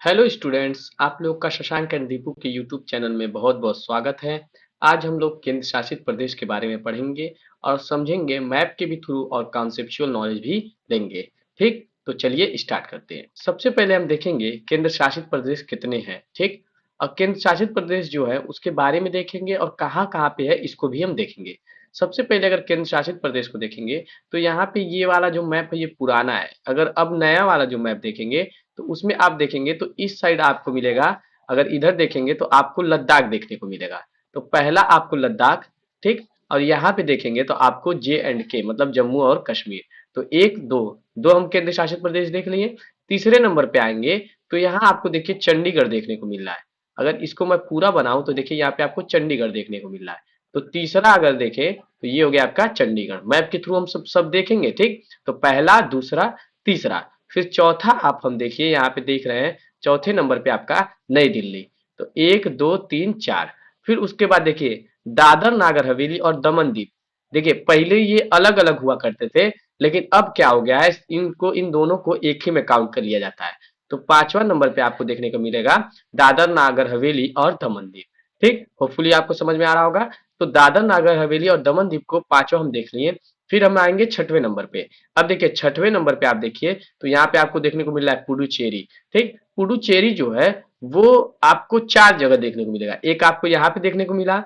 Hello students, आप लोग का शशांक एंड दीपू के यूट्यूब चैनल में बहुत बहुत स्वागत है। आज हम लोग केंद्र शासित प्रदेश के बारे में पढ़ेंगे और समझेंगे, मैप के भी थ्रू और कॉन्सेप्चुअल नॉलेज भी देंगे। ठीक, तो चलिए स्टार्ट करते हैं। सबसे पहले हम देखेंगे केंद्र शासित प्रदेश कितने हैं। ठीक, और केंद्र शासित प्रदेश जो है उसके बारे में देखेंगे और कहाँ कहाँ पे है इसको भी हम देखेंगे। सबसे पहले अगर केंद्र शासित प्रदेश को देखेंगे तो यहाँ पे ये वाला जो मैप है ये पुराना है। अगर अब नया वाला जो मैप देखेंगे तो उसमें आप देखेंगे तो इस साइड आपको मिलेगा। अगर इधर देखेंगे तो आपको लद्दाख देखने को मिलेगा। तो पहला आपको लद्दाख, ठीक, और यहाँ पे देखेंगे तो आपको J&K मतलब जम्मू और कश्मीर। तो एक दो दो हम केंद्र शासित प्रदेश देख लिए। तीसरे नंबर पे आएंगे तो यहाँ आपको देखिए चंडीगढ़ देखने को मिल रहा है। अगर इसको मैं पूरा बनाऊं तो देखिए यहाँ पे आपको चंडीगढ़ देखने को मिल रहा है। तो तीसरा अगर देखें तो ये हो गया आपका चंडीगढ़। मैप के थ्रू हम सब सब देखेंगे। ठीक, तो पहला, दूसरा, तीसरा, फिर चौथा आप हम देखिए यहाँ पे देख रहे हैं चौथे नंबर पे आपका नई दिल्ली। तो एक दो तीन चार। फिर उसके बाद देखिए दादर नागर हवेली और दमन दीप। देखिए पहले ये अलग अलग हुआ करते थे, लेकिन अब क्या हो गया है, इनको इन दोनों को एक ही में काउंट कर लिया जाता है। तो पांचवा नंबर पे आपको देखने को मिलेगा दादर नागर हवेली और दमन दीप। ठीक, होपफुली आपको समझ में आ रहा होगा। तो दादर नागर हवेली और दमन दीप को पांचों हम देख लिए। फिर हम आएंगे छठवें नंबर पे। अब देखिए छठवें नंबर पे आप देखिए तो यहाँ पे आपको देखने को मिल रहा है पुडुचेरी। ठीक, पुडुचेरी जो है वो आपको चार जगह देखने को मिलेगा। एक आपको यहाँ पे देखने को मिला,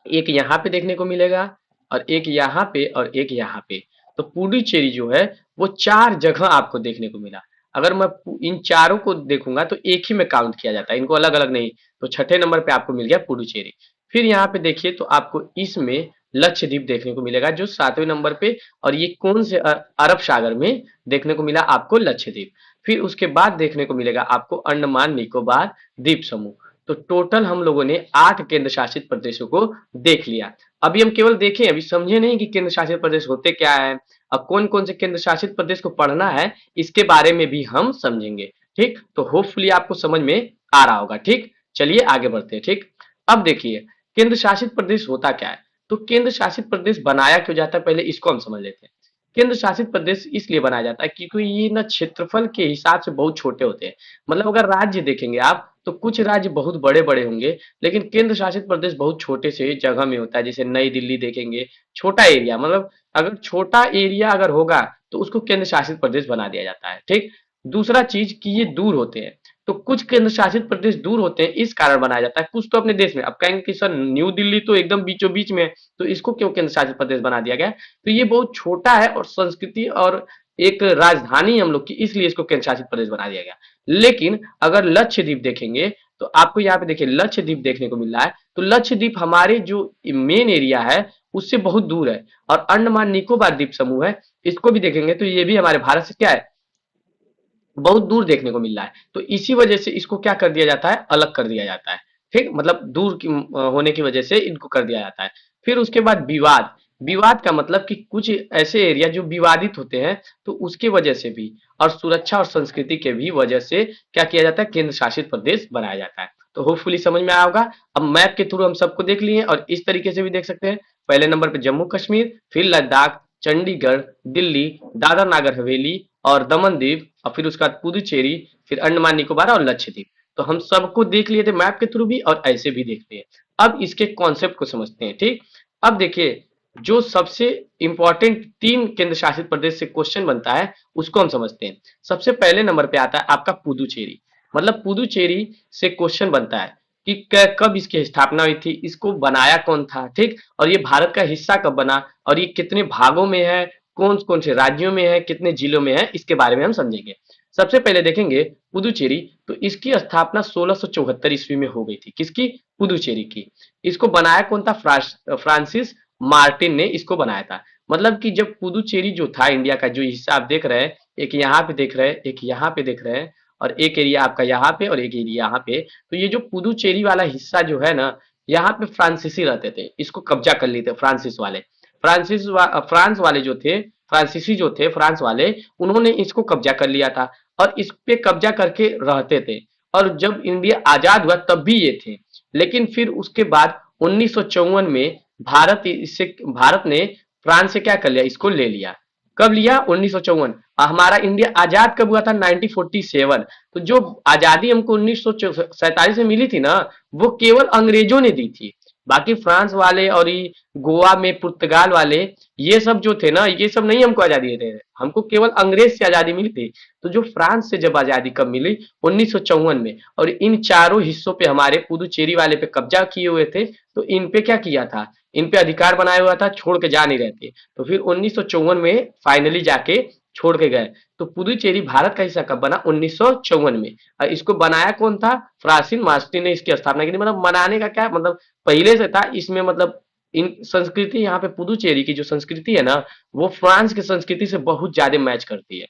एक यहाँ पे देखने को मिलेगा, और एक यहाँ पे और एक यहाँ पे। तो पुडुचेरी जो है वो चार जगह आपको देखने को मिला। अगर मैं इन चारों को देखूंगा तो एक ही में काउंट किया जाता है, इनको अलग अलग नहीं। तो छठे नंबर पे आपको मिल गया पुडुचेरी। फिर यहाँ पे देखिए तो आपको इसमें लक्षद्वीप देखने को मिलेगा जो सातवें नंबर पे। और ये कौन से अरब सागर में देखने को मिला आपको लक्षद्वीप। फिर उसके बाद देखने को मिलेगा आपको अंडमान निकोबार द्वीप समूह। तो टोटल हम लोगों ने 8 केंद्र शासित प्रदेशों को देख लिया। अभी हम केवल देखें, अभी समझे नहीं कि केंद्र शासित प्रदेश होते क्या है और कौन कौन से केंद्र शासित प्रदेश को पढ़ना है, इसके बारे में भी हम समझेंगे। ठीक, तो होपफुली आपको समझ में आ रहा होगा। ठीक, चलिए आगे बढ़ते हैं। ठीक, अब देखिए केंद्र शासित प्रदेश होता क्या है। तो केंद्र शासित प्रदेश बनाया क्यों जाता है, पहले इसको हम समझ लेते हैं। केंद्र शासित प्रदेश इसलिए बनाया जाता है क्योंकि ये ना क्षेत्रफल के हिसाब से बहुत छोटे होते हैं। मतलब अगर राज्य देखेंगे आप तो कुछ राज्य बहुत बड़े बड़े होंगे, लेकिन केंद्र शासित प्रदेश बहुत छोटे से जगह में होता है। जैसे नई दिल्ली देखेंगे, छोटा एरिया, मतलब अगर छोटा एरिया अगर होगा तो उसको केंद्र शासित प्रदेश बना दिया जाता है। ठीक, दूसरा चीज कि ये दूर होते हैं। तो कुछ केंद्र शासित प्रदेश दूर होते हैं, इस कारण बनाया जाता है। कुछ तो अपने देश में। अब कहेंगे कि सर न्यू दिल्ली तो एकदम बीचों बीच में है, तो इसको क्यों केंद्र शासित प्रदेश बना दिया गया। तो ये बहुत छोटा है और संस्कृति और एक राजधानी हम लोग की, इसलिए इसको केंद्र शासित प्रदेश बना दिया गया। लेकिन अगर लक्षद्वीप देखेंगे तो आपको यहाँ पे देखिए लक्षद्वीप देखने को मिल रहा है। तो लक्षद्वीप हमारे जो मेन एरिया है उससे बहुत दूर है। और अंडमान निकोबार द्वीप समूह है, इसको भी देखेंगे तो ये भी हमारे भारत से क्या है, बहुत दूर देखने को मिल रहा है। तो इसी वजह से इसको क्या कर दिया जाता है, अलग कर दिया जाता है। ठीक, मतलब दूर की होने की वजह से इनको कर दिया जाता है। फिर उसके बाद विवाद। विवाद का मतलब कि कुछ ऐसे एरिया जो विवादित होते हैं, तो उसकी वजह से भी, और सुरक्षा और संस्कृति के भी वजह से क्या किया जाता है, केंद्र शासित प्रदेश बनाया जाता है। तो होपफुली समझ में आया होगा। अब मैप के थ्रू हम सबको देख लिए और इस तरीके से भी देख सकते हैं। पहले नंबर पे जम्मू कश्मीर, फिर लद्दाख, चंडीगढ़, दिल्ली, दादर नागर हवेली और दमन दीव, और फिर उसके बाद पुदुचेरी, फिर अंडमान निकोबार और लक्षद्वीप। तो हम सबको देख लिए थे मैप के थ्रू भी और ऐसे भी देखते हैं। अब इसके कॉन्सेप्ट को समझते हैं। ठीक, अब देखिए जो सबसे इंपॉर्टेंट 3 केंद्र शासित प्रदेश से क्वेश्चन बनता है उसको हम समझते हैं। सबसे पहले नंबर पे आता है आपका पुदुचेरी। मतलब पुदुचेरी से क्वेश्चन बनता है कि कब इसकी स्थापना हुई थी, इसको बनाया कौन था। ठीक, और ये भारत का हिस्सा कब बना, और ये कितने भागों में है, कौन कौन से राज्यों में है, कितने जिलों में है, इसके बारे में हम समझेंगे। सबसे पहले देखेंगे पुदुचेरी। तो इसकी स्थापना 1674 ईस्वी में हो गई थी। किसकी, पुदुचेरी की। इसको बनाया कौन था, फ्रांसिस मार्टिन ने इसको बनाया था। मतलब कि जब पुदुचेरी जो था, इंडिया का जो हिस्सा आप देख रहे हैं, एक यहाँ पे देख रहे हैं, एक यहाँ पे देख रहे हैं, और एक एरिया आपका यहाँ पे और एक एरिया यहाँ पे। तो ये जो पुदुचेरी वाला हिस्सा जो है ना, यहाँ पे फ्रांसीसी रहते थे, इसको कब्जा कर लिए थे फ्रांसिस वाले। फ्रांस वाले जो थे, फ्रांसीसी जो थे फ्रांस वाले, उन्होंने इसको कब्जा कर लिया था और इस पे कब्जा करके रहते थे। और जब इंडिया आजाद हुआ तब भी ये थे। लेकिन फिर उसके बाद 1954 में भारत ने फ्रांस से क्या कर लिया, इसको ले लिया। कब लिया? 1954। हमारा इंडिया आजाद कब हुआ था? 1947। तो जो आजादी हमको 1947 में मिली थी ना, वो केवल अंग्रेजों ने दी थी। बाकी फ्रांस वाले और ये गोवा में पुर्तगाल वाले, ये सब जो थे ना, ये सब नहीं हमको आजादी दे रहे, हमको केवल अंग्रेज से आजादी मिली थी। तो जो फ्रांस से जब आजादी कब मिली? 1954 में। और इन चारों हिस्सों पे हमारे पुदुचेरी वाले पे कब्जा किए हुए थे। तो इन पे क्या किया था? इन पे अधिकार बनाया हुआ था, छोड़ के जा नहीं रहे थे। तो फिर 1954 में फाइनली जाके छोड़ के गए। तो पुदुचेरी भारत का हिस्सा कब बना? 1954 में। और इसको बनाया कौन था? फ्रांसिस मास्टी ने इसकी स्थापना की थी। मतलब मनाने का क्या मतलब, पहले से था इसमें। मतलब इन संस्कृति, यहाँ पे पुदुचेरी की जो संस्कृति है ना, वो फ्रांस की संस्कृति से बहुत ज्यादा मैच करती है।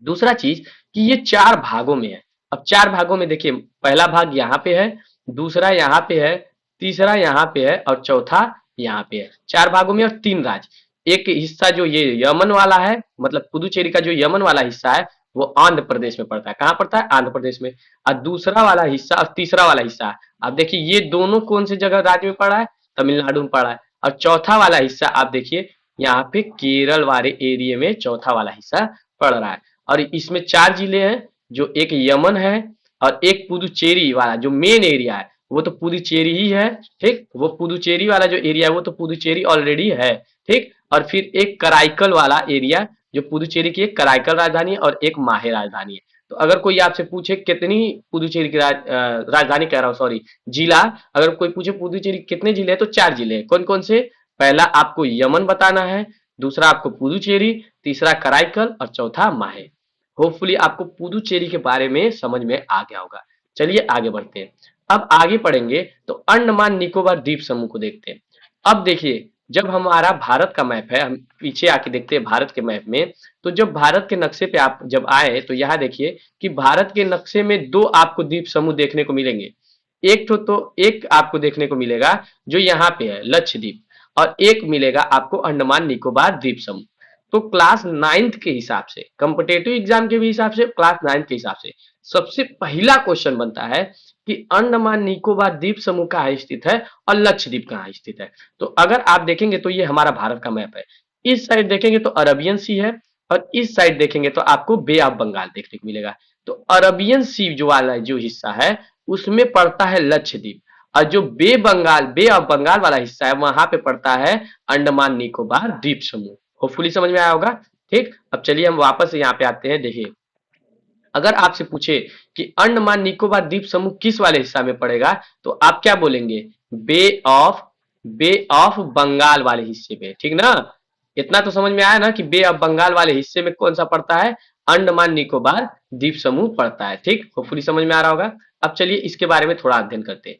दूसरा चीज कि ये चार भागों में है। अब चार भागों में देखिए, पहला भाग यहाँ पे है, दूसरा यहाँ पे है, तीसरा यहाँ पे है और चौथा यहाँ पे है। चार भागों में और तीन राज्य। एक हिस्सा जो ये यमन वाला है, मतलब पुदुचेरी का जो यमन वाला हिस्सा है, वो आंध्र प्रदेश में पड़ता है। कहाँ पड़ता है? आंध्र प्रदेश में। और दूसरा वाला हिस्सा और तीसरा वाला हिस्सा, आप देखिए ये दोनों कौन सी जगह राज्य में पड़ा है? तमिलनाडु में पड़ा है। और चौथा वाला हिस्सा आप देखिए, यहाँ पे केरल वाले एरिया में चौथा वाला हिस्सा पड़ रहा है। और इसमें चार जिले हैं, जो एक यमन है और एक पुदुचेरी वाला जो मेन एरिया है, वो तो पुदुचेरी ही है। ठीक, वो पुदुचेरी वाला जो एरिया है वो तो पुदुचेरी ऑलरेडी है। ठीक, और फिर एक कराईकल वाला एरिया, जो पुदुचेरी की एक कराईकल राजधानी है और एक माहे राजधानी है। तो अगर कोई आपसे पूछे कितनी पुदुचेरी की राजधानी कह रहा हूँ, सॉरी, जिला, अगर कोई पूछे पुदुचेरी कितने जिले हैं, तो चार जिले हैं। कौन कौन से? पहला आपको यमन बताना है, दूसरा आपको पुदुचेरी, तीसरा कराईकल और चौथा माहे। होपफुली आपको पुदुचेरी के बारे में समझ में आ गया होगा। चलिए आगे बढ़ते हैं। अब आगे पढ़ेंगे तो अंडमान निकोबार द्वीप समूह को देखते हैं। अब देखिए, जब हमारा भारत का मैप है, हम पीछे आके देखते हैं भारत के मैप में। तो जब भारत के नक्शे पे आप जब आए तो यहाँ देखिए कि भारत के नक्शे में दो आपको द्वीप समूह देखने को मिलेंगे। तो एक आपको देखने को मिलेगा जो यहाँ पे है, लक्षद्वीप, और एक मिलेगा आपको अंडमान निकोबार द्वीप समूह। तो क्लास नाइन्थ के हिसाब से, कॉम्पिटेटिव एग्जाम के भी हिसाब से, क्लास नाइन्थ के हिसाब से सबसे पहला क्वेश्चन बनता है कि अंडमान निकोबार द्वीप समूह कहाँ स्थित है और लक्षद्वीप कहाँ स्थित है। तो अगर आप देखेंगे तो ये हमारा भारत का मैप है। इस साइड देखेंगे तो अरबियन सी है, और इस साइड देखेंगे तो आपको बे ऑफ बंगाल देखने को मिलेगा। तो अरबियन सी जो वाला जो हिस्सा है, उसमें पड़ता है लक्षद्वीप। और जो बे ऑफ बंगाल वाला हिस्सा है, वहां पे पड़ता है अंडमान निकोबार द्वीप समूह। होपफुली समझ में आया होगा। ठीक, अब चलिए हम वापस यहाँ पे आते हैं। देखिए, अगर आपसे पूछे कि अंडमान निकोबार द्वीप समूह किस वाले हिस्सा में पड़ेगा, तो आप क्या बोलेंगे? बे ऑफ बंगाल वाले हिस्से पे। ठीक ना? इतना तो समझ में आया ना कि बे ऑफ बंगाल वाले हिस्से में कौन सा पड़ता है? अंडमान निकोबार द्वीप समूह पड़ता है। ठीक, होपफुली समझ में आ रहा होगा। अब चलिए इसके बारे में थोड़ा अध्ययन करते हैं।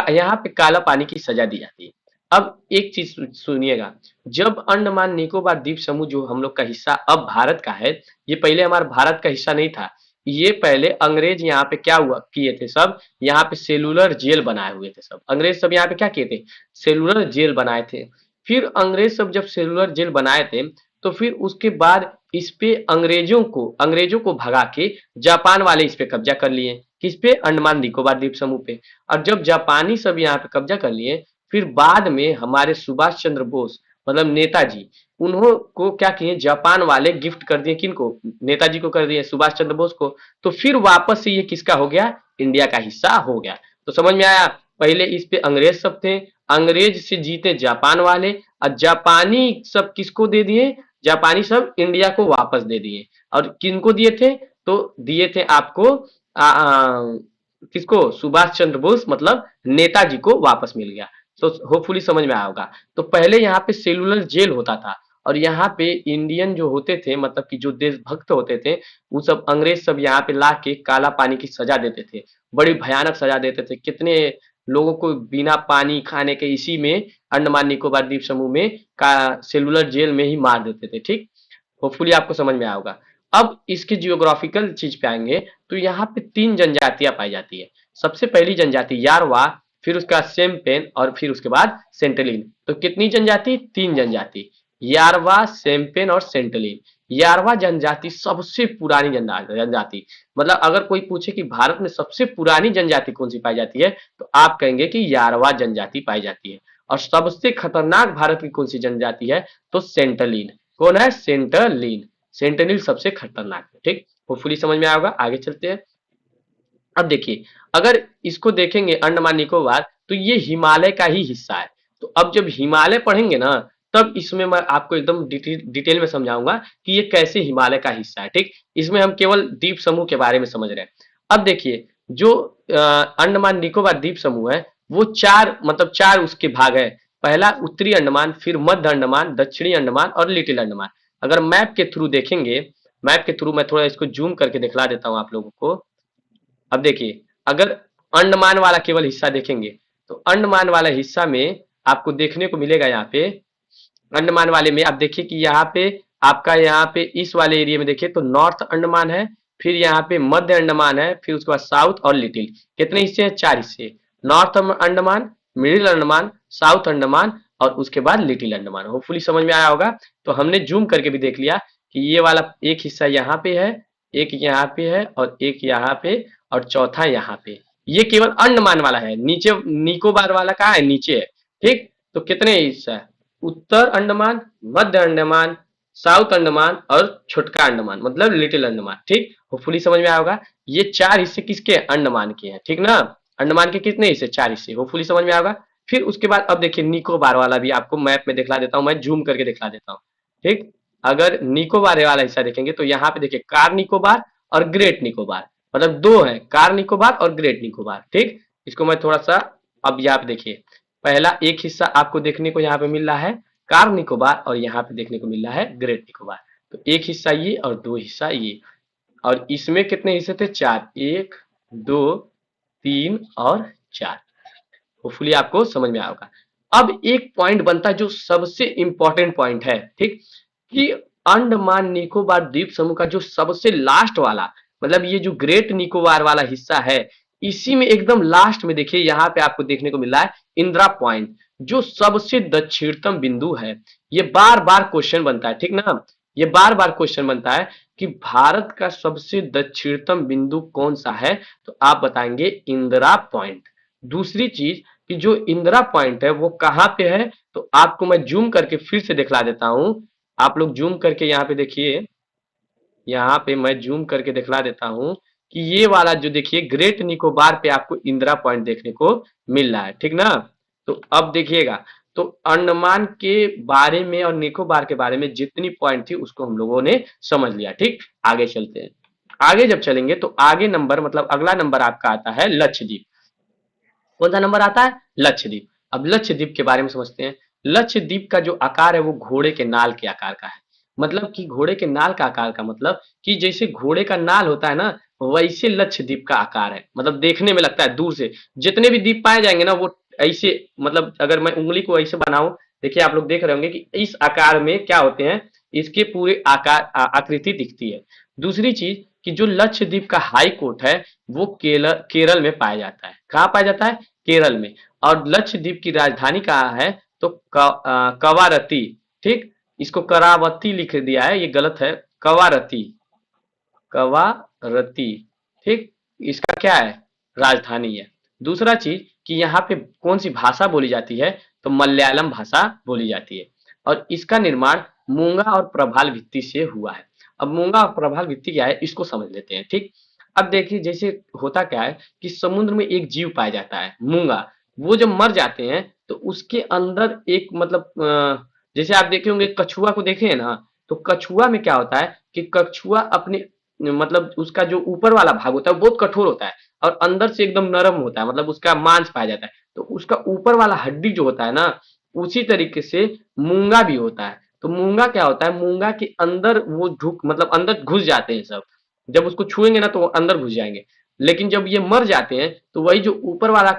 यहाँ पे काला पानी की सजा दी जाती है। अब एक चीज सुनिएगा, जब अंडमान निकोबार द्वीप समूह जो हम लोग का हिस्सा अब भारत का है, ये पहले हमारे भारत का हिस्सा नहीं था। ये पहले अंग्रेज यहाँ पे क्या हुआ किए थे, सब यहाँ पे सेलुलर जेल बनाए हुए थे। सब अंग्रेज सब यहाँ पे क्या किए थे? सेलुलर जेल बनाए थे। फिर अंग्रेज सब जब सेलुलर जेल बनाए थे, तो फिर उसके बाद इस पे अंग्रेजों को भगा के जापान वाले इस पे कब्जा कर लिए। किस पे? अंडमान निकोबार द्वीप समूह पे। और जब जापानी सब यहाँ पे कब्जा कर लिए, फिर बाद में हमारे सुभाष चंद्र बोस, मतलब नेताजी, उन्हों को क्या किए, जापान वाले गिफ्ट कर दिए। किनको? नेताजी को कर दिए, सुभाष चंद्र बोस को। तो फिर वापस से ये किसका हो गया? इंडिया का हिस्सा हो गया। तो समझ में आया? पहले इस पे अंग्रेज सब थे, अंग्रेज से जीते जापान वाले, और जापानी सब किसको दे दिए? जापानी सब इंडिया को वापस दे दिए। और किनको दिए थे? तो दिए थे आपको किसको? सुभाष चंद्र बोस, मतलब नेताजी को वापस मिल गया। तो होपफुली समझ में आया होगा। तो पहले यहाँ पे सेलुलर जेल होता था, और यहाँ पे इंडियन जो होते थे, मतलब कि जो देशभक्त होते थे, वो सब अंग्रेज सब यहाँ पे ला के काला पानी की सजा देते थे। बड़ी भयानक सजा देते थे। कितने लोगों को बिना पानी खाने के इसी में, अंडमान निकोबार द्वीप समूह में का सेलुलर जेल में ही मार देते थे। ठीक, होपफुली आपको समझ में आया होगा। अब इसके जियोग्राफिकल चीज पे आएंगे तो यहाँ पे तीन जनजातियां पाई जाती है। सबसे पहली जनजाति यारवा, फिर उसका सेमपेन, और फिर उसके बाद सेंटलिन। तो कितनी जनजाति? तीन जनजाति, यारवा, सेमपेन और सेंटलिन। यारवा जनजाति सबसे पुरानी जनजाति। मतलब अगर कोई पूछे कि भारत में सबसे पुरानी जनजाति कौन सी पाई जाती है, तो आप कहेंगे कि यारवा जनजाति पाई जाती है। और सबसे खतरनाक भारत की कौन सी जनजाति है? तो सेंटलिन। कौन है? सेंटलिन। सेंटलिन सबसे खतरनाक है। ठीक, होपफुली समझ में आया होगा। आगे चलते हैं। अब देखिए, अगर इसको देखेंगे अंडमान निकोबार, तो ये हिमालय का ही हिस्सा है। तो अब जब हिमालय पढ़ेंगे ना, तब इसमें मैं आपको एकदम डिटेल में समझाऊंगा कि ये कैसे हिमालय का हिस्सा है। ठीक, इसमें हम केवल द्वीप समूह के बारे में समझ रहे हैं। अब देखिए, जो अंडमान निकोबार द्वीप समूह है, वो चार मतलब चार उसके भाग है। पहला उत्तरी अंडमान, फिर मध्य अंडमान, दक्षिणी अंडमान और लिटिल अंडमान। अगर मैप के थ्रू देखेंगे, मैप के थ्रू मैं थोड़ा इसको जूम करके दिखला देता हूं आप लोगों को। अब देखिए, अगर अंडमान वाला केवल हिस्सा देखेंगे, तो अंडमान वाला हिस्सा में आपको देखने को मिलेगा यहाँ पे, अंडमान वाले में आप देखिए कि यहाँ पे आपका यहाँ पे इस वाले एरिया में देखिए तो नॉर्थ अंडमान है, फिर यहाँ पे मध्य अंडमान है, फिर उसके बाद साउथ और लिटिल। कितने हिस्से हैं? चार हिस्से। North Andaman, middle Andaman, south Andaman और उसके बाद लिटिल अंडमान। होपफुली समझ में आया होगा। तो हमने जूम करके भी देख लिया कि ये वाला एक हिस्सा यहाँ पे है, एक यहाँ पे है और एक यहाँ पे और चौथा यहाँ पे। ये केवल अंडमान वाला है। नीचे निकोबार वाला कहाँ है? नीचे है। ठीक, तो कितने हिस्सा है? उत्तर अंडमान, मध्य अंडमान, साउथ अंडमान और छोटका अंडमान मतलब लिटिल अंडमान। ठीक, होपफुली समझ में आया होगा। ये चार हिस्से किसके? अंडमान के हैं। ठीक ना, अंडमान के कितने हिस्से? चार हिस्से। होपफुली समझ में आया होगा। फिर उसके बाद अब देखिए निकोबार वाला भी आपको मैप में दिखला देता हूं, मैं जूम करके दिखला देता हूं। ठीक, अगर निकोबार वाला हिस्सा देखेंगे तो यहाँ पे देखिए कार निकोबार और ग्रेट निकोबार, मतलब दो है, कार निकोबार और ग्रेट निकोबार। ठीक, इसको मैं थोड़ा सा, अब यहाँ पे देखिए, पहला एक हिस्सा आपको देखने को यहाँ पे मिल रहा है कार निकोबार और यहाँ पे देखने को मिल रहा है ग्रेट निकोबार। तो एक हिस्सा ये और दो हिस्सा ये। और इसमें कितने हिस्से थे? चार। एक, दो, तीन और चार। होपफुली आपको समझ में आया होगा। अब एक पॉइंट बनता है जो सबसे इंपॉर्टेंट पॉइंट है। ठीक, कि अंडमान निकोबार द्वीप समूह का जो सबसे लास्ट वाला, मतलब ये जो ग्रेट निकोबार वाला हिस्सा है, इसी में एकदम लास्ट में देखिए यहाँ पे आपको देखने को मिल रहा है इंदिरा पॉइंट, जो सबसे दक्षिणतम बिंदु है। ये बार बार क्वेश्चन बनता है। ठीक ना, ये बार बार क्वेश्चन बनता है कि भारत का सबसे दक्षिणतम बिंदु कौन सा है? तो आप बताएंगे इंदिरा पॉइंट। दूसरी चीज कि जो इंदिरा पॉइंट है वो कहाँ पे है? तो आपको मैं जूम करके फिर से दिखला देता हूं। आप लोग जूम करके यहाँ पे देखिए, यहाँ पे मैं जूम करके दिखला देता हूं कि ये वाला जो देखिए ग्रेट निकोबार पे आपको इंदिरा पॉइंट देखने को मिल रहा है। ठीक ना, तो अब देखिएगा, तो अंडमान के बारे में और निकोबार के बारे में जितनी पॉइंट थी उसको हम लोगों ने समझ लिया। ठीक, आगे चलते हैं। आगे जब चलेंगे तो आगे नंबर मतलब अगला नंबर आपका आता है लक्षद्वीप। कौन सा नंबर आता है? लक्षद्वीप। अब लक्षद्वीप के बारे में समझते हैं। लक्षद्वीप का जो आकार है वो घोड़े के नाल के आकार का है। मतलब कि घोड़े के नाल का आकार का मतलब कि जैसे घोड़े का नाल होता है ना, वैसे लक्षद्वीप का आकार है। मतलब देखने में लगता है दूर से, जितने भी द्वीप पाए जाएंगे ना वो ऐसे, मतलब अगर मैं उंगली को ऐसे बनाऊं, देखिए आप लोग देख रहे होंगे कि इस आकार में क्या होते हैं, इसके पूरे आकार आकृति दिखती है। दूसरी चीज कि जो लक्षद्वीप का हाई कोर्ट है वो केरल में पाया जाता है। कहाँ पाया जाता है? केरल में। और लक्षद्वीप की राजधानी कहाँ है? तो कवारती। ठीक, इसको करावती लिख दिया है, ये गलत है, कवारती। कवारती। ठीक, इसका क्या है? राजधानी है। दूसरा चीज कि यहाँ पे कौन सी भाषा बोली जाती है? तो मलयालम भाषा बोली जाती है। और इसका निर्माण मूंगा और प्रभाल भित्ति से हुआ है। अब मूंगा और प्रभाल भित्ति क्या है इसको समझ लेते हैं। ठीक, अब देखिए जैसे होता क्या है कि समुद्र में एक जीव पाया जाता है मूंगा, वो जब मर जाते हैं तो उसके अंदर एक मतलब जैसे आप देखे होंगे कछुआ को देखे हैं ना, तो कछुआ में क्या होता है कि कछुआ अपने मतलब उसका जो ऊपर वाला भाग होता है वो बहुत कठोर होता है और अंदर से एकदम नरम होता है, मतलब उसका मांस पाया जाता है। तो उसका ऊपर वाला हड्डी जो होता है ना, उसी तरीके से मूंगा भी होता है। तो मूंगा क्या होता है? मूंगा के अंदर वो ढुक मतलब अंदर घुस जाते हैं सब। जब उसको छुएंगे ना तो वो अंदर घुस जाएंगे। लेकिन जब ये मर जाते हैं तो वही जो ऊपर वाला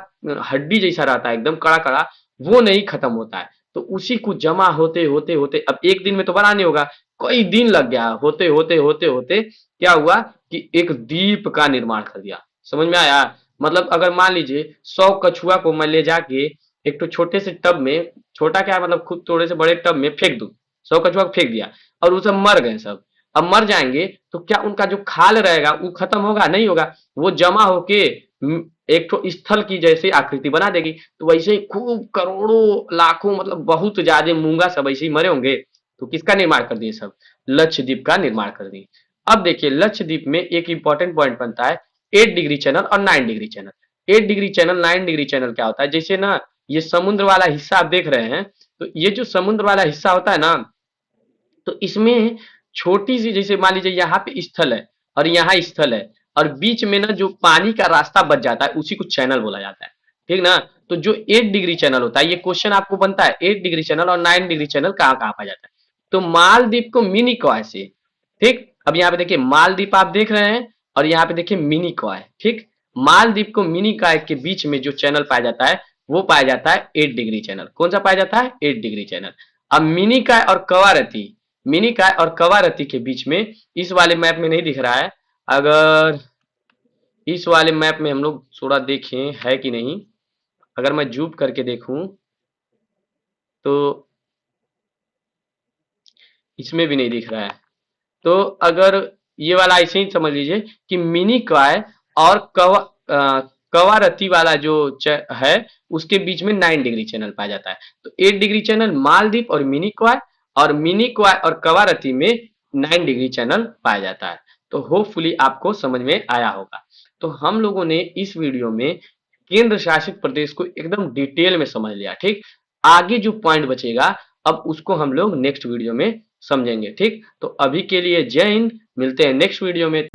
हड्डी जैसा रहता है एकदम कड़ा कड़ा, वो नहीं खत्म होता है। तो उसी को जमा होते होते होते अब एक दिन में तो बना नहीं होगा, कई दिन लग गया। होते होते होते होते क्या हुआ कि एक द्वीप का निर्माण कर दिया। समझ में आया? मतलब अगर मान लीजिए 100 कछुआ को मैं ले जाके एक तो छोटे से टब में, छोटा क्या मतलब खुद थोड़े से बड़े टब में फेंक दूं, 100 कछुआ को फेंक दिया और वो सब मर गए सब। अब मर जाएंगे तो क्या उनका जो खाल रहेगा वो खत्म होगा? नहीं होगा। वो जमा होके एक तो स्थल की जैसे आकृति बना देगी, तो वैसे ही खूब करोड़ों लाखों मतलब बहुत ज्यादा मूंगा सब ऐसे ही मरे होंगे। तो किसका निर्माण कर दिए सब? लक्षद्वीप का निर्माण कर दिए। अब देखिए लक्षद्वीप में एक इंपॉर्टेंट पॉइंट बनता है 8 डिग्री चैनल और 9 degree channel. 8 degree channel 9 degree channel क्या होता है? जैसे ना ये समुद्र वाला हिस्सा आप देख रहे हैं, तो ये जो समुद्र वाला हिस्सा होता है ना, तो इसमें छोटी सी जैसे मान लीजिए यहाँ पे स्थल है और यहाँ स्थल है, और बीच में ना जो पानी का रास्ता बच जाता है उसी को चैनल बोला जाता है। ठीक ना? तो जो 8 डिग्री चैनल होता है, ये क्वेश्चन आपको बनता है 8 डिग्री चैनल और 9 डिग्री चैनल कहाँ कहाँ पाया जाता है? तो मालदीप को मिनी कॉय से, ठीक, अब यहाँ पे देखिए मालदीप आप देख रहे हैं और यहाँ पे देखिए मिनी कॉय। ठीक, मालदीप को मिनी कॉय के बीच में जो चैनल पाया जाता है वो पाया जाता है 8 डिग्री चैनल। कौन सा पाया जाता है? 8 डिग्री चैनल। अब मिनी काय और कवारती, मिनी काय और कवारती के बीच में इस वाले मैप में नहीं दिख रहा है। अगर इस वाले मैप में हम लोग थोड़ा देखें है कि नहीं, अगर मैं जूम करके देखूं तो इसमें भी नहीं दिख रहा है। तो अगर ये वाला ऐसे ही समझ लीजिए कि मिनी काय और कवारती वाला जो है उसके बीच में 9 डिग्री चैनल पाया जाता है। तो 8 डिग्री चैनल मालदीप और मिनी क्वाय, और मिनी क्वाय और कवारती में 9 डिग्री चैनल पाया जाता है। तो होपफुली आपको समझ में आया होगा। तो हम लोगों ने इस वीडियो में केंद्र शासित प्रदेश को एकदम डिटेल में समझ लिया। ठीक, आगे जो पॉइंट बचेगा अब उसको हम लोग नेक्स्ट वीडियो में समझेंगे। ठीक, तो अभी के लिए जय हिंद, मिलते हैं नेक्स्ट वीडियो में।